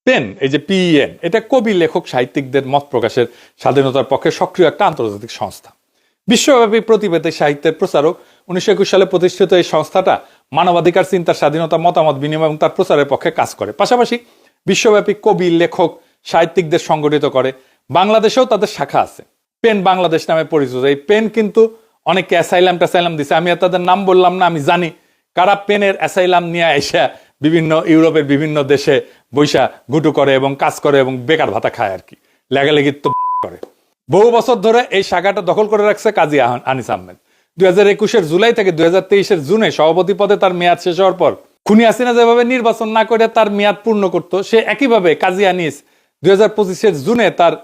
Pen, এই যে PN, এটা কবি লেখক সাহিত্যিকদের মত প্রকাশের স্বাধীনতার পক্ষে সক্রিয় একটা আন্তর্জাতিক সংস্থা। বিশ্বব্যাপী প্রতিবেদী সাহিত্যের প্রচারক। 1921 সালে প্রতিষ্ঠিত এই সংস্থাটা মানবাধিকার, চিন্তার স্বাধীনতা, মতামত বিনিময় এবং তার প্রচারের পক্ষে কাজ করে। পাশাপাশি বিশ্বব্যাপী কবি লেখক সাহিত্যিকদের সংগঠিত করে। বাংলাদেশেও তাদের শাখা আছে, পেন বাংলাদেশ নামে পরিচিত। এই পেন কিন্তু অনেকে অ্যাসাইলাম টাসাইলাম দিছে, আমি আর তাদের নাম বললাম না। আমি জানি কারা পেনের অ্যাসাইলাম নিয়ে এসে বিভিন্ন ইউরোপের বিভিন্ন দেশে বৈশা গুটু করে এবং কাজ করে এবং বেকার ভাতা খায় আর কি, লেগালেগি তো করে। বহু বছর ধরে এই শাখাটা দখল করে রাখছে কাজী আনিস আহমেদ। 2021 জুলাই থেকে 2023 জুনে সভাপতি পদে তার মেয়াদ শেষ হওয়ার পর খুনি হাসিনা যেভাবে নির্বাচন না করে তার মেয়াদ পূর্ণ করত, সে একইভাবে কাজী আনিস 2025 জুনে তার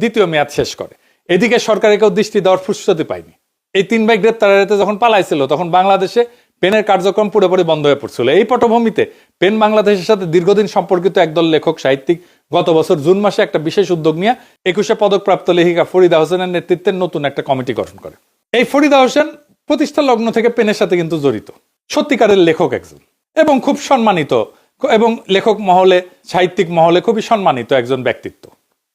দ্বিতীয় মেয়াদ শেষ করে। এদিকে সরকারে কেউ দৃষ্টি দেওয়ার ফুসতে পায়নি। এই 3 ভাই গ্রেপ্তারিতে যখন পালাইছিল তখন বাংলাদেশে পেনের কার্যক্রম পুরোপুরি বন্ধ হয়ে পড়ছিল। এই পটভূমিতে পেন বাংলাদেশের সাথে দীর্ঘদিন সম্পর্কিত একদল লেখক সাহিত্যিক গত বছর জুন মাসে একটা বিশেষ উদ্যোগ নিয়ে 21 পদকপ্রাপ্ত লেখিকা ফরিদা হোসেনের নেতৃত্বে নতুন একটা কমিটি গঠন করে। এই ফরিদা হোসেন প্রতিষ্ঠা লগ্ন থেকে পেনের সাথে কিন্তু জড়িত, সত্যিকারের লেখক একজন এবং খুব সম্মানিত, এবং লেখক মহলে সাহিত্যিক মহলে খুবই সম্মানিত একজন ব্যক্তিত্ব।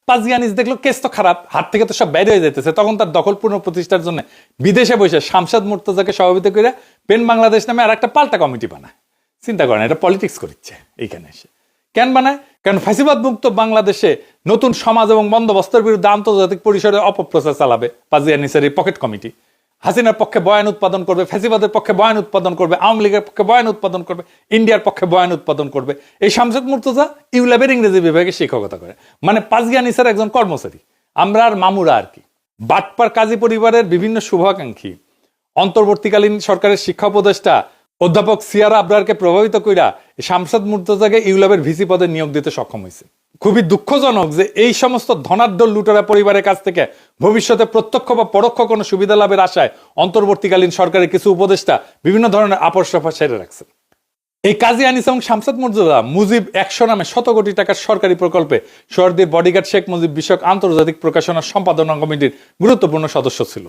কাজী আনিস দেখলো কেস তো খারাপ, হাত থেকে তো সব বাইরে হয়ে যেতেছে, তখন তার দখলপূর্ণ প্রতিষ্ঠার জন্য বিদেশে বসে শামসাদ মুর্তজাকে সভাপতি করে পেন বাংলাদেশ নামে আর একটা পাল্টা কমিটি বানায়। চিন্তা করেন, এটা পলিটিক্স করছে এইখানে এসে। কেন বানায়? কারণ ফ্যাসিবাদ মুক্ত বাংলাদেশে নতুন সমাজ এবং বন্দোবস্তের বিরুদ্ধে আন্তর্জাতিক পরিসরে অপপ্রচার চালাবে কাজী আনিসের এই পকেট কমিটি। হাসিনার পক্ষে বয়ান উৎপাদন করবে, ফ্যাসিবাদের পক্ষে বয়ান উৎপাদন করবে, আওয়ামী লীগের পক্ষে বয়ান উৎপাদন করবে, ইন্ডিয়ার পক্ষে বয়ান উৎপাদন করবে। এই শামসাদ মুর্তজা ইউল্যাবের ইংরেজি বিভাগে শিক্ষকতা করে, মানে কাজী আনিসের একজন কর্মচারী। আমরা আর মামুরা আর কি। বাটপার কাজী পরিবারের বিভিন্ন শুভাকাঙ্ক্ষী অন্তর্বর্তীকালীন সরকারের শিক্ষা উপদেষ্টা অধ্যাপক সিয়ারা আবরারকে প্রভাবিত কইরা শামসাদ মুর্তজাকে ইউল্যাবের ভিসি পদে নিয়োগ দিতে সক্ষম হয়েছে। খুবই দুঃখজনক যে এই সমস্ত ধনাঢ্য লুটেরা পরিবারের কাছ থেকে ভবিষ্যতে প্রত্যক্ষ বা পরোক্ষ কোনো সুবিধা লাভের আশায় অন্তর্বর্তীকালীন সরকারের কিছু উপদেষ্টা বিভিন্ন ধরনের আপোষ সফা সেরে রাখছে। এই কাজী আনিস এবং শামসাদ মুর্তজা মুজিব 100 নামে শত কোটি টাকার সরকারি প্রকল্পে শহরদীর বডিগার্ড শেখ মুজিব বিষয়ক আন্তর্জাতিক প্রকাশনা সম্পাদনা কমিটির গুরুত্বপূর্ণ সদস্য ছিল।